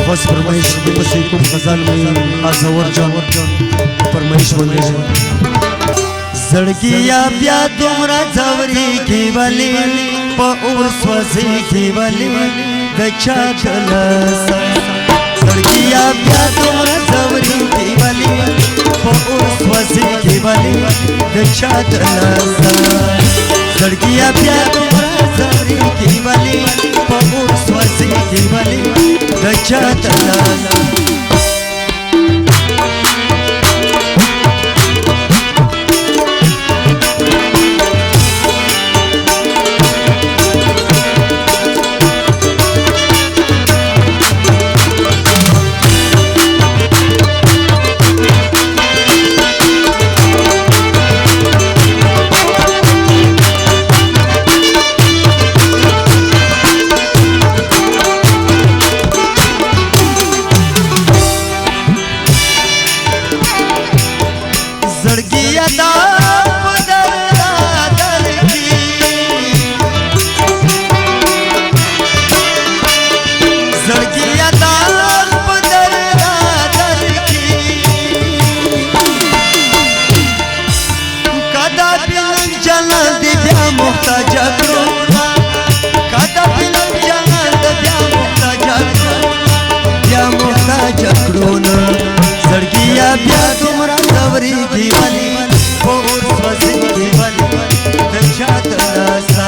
बस फरमाइश को गजल में आजवर जान फरमाइश बंदे सड़किया प्या तुमरा जवरी की बली पौर स्वसी की बली दक्षा चलसा सड़किया प्या तुमरा जवरी की बली पौर स्वसी की बली दक्षा चलसा सड़किया प्या तुमरा जवरी की बली पौर स्वसी की बली दक्षा चलसा सड़किया प्या तुमरा जवरी की बली पौर स्वसी की बली दक्षा चलसा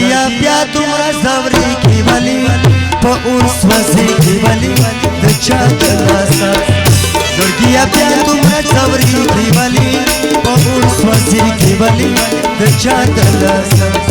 सड़किया प्या तुमरा जवरी की बली पौर स्वसी की बली दक्षा चलसा सड़किया प्या तुमरा जवरी की बली पौर स्वसी की बली दक्षा चलसा सड़किया प्या तुमरा जवरी की बली पौर स्वसी की बली दक्षा चलसा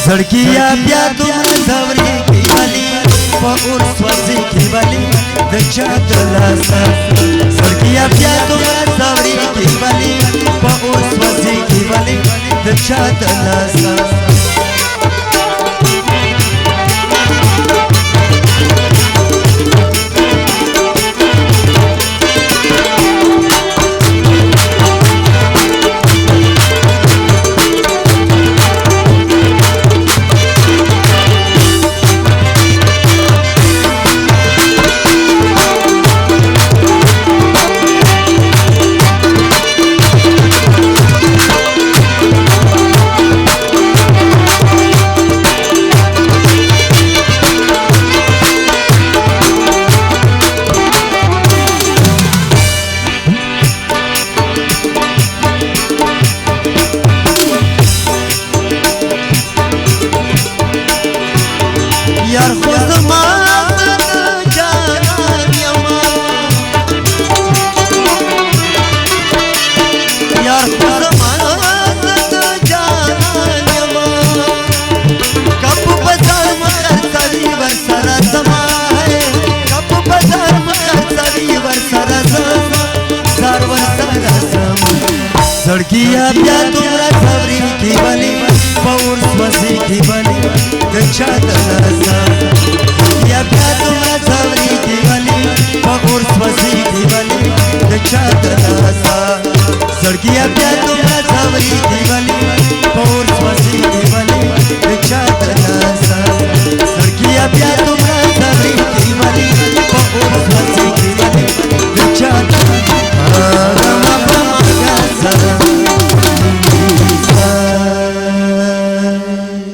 सड़किया प्या तुमरा जवरी की बली पौर स्वसी की बली दक्षा चलसा सड़किया प्या तुमरा जवरी की बली पौर स्वसी की बली दक्षा चलसा सड़किया प्या तुमरा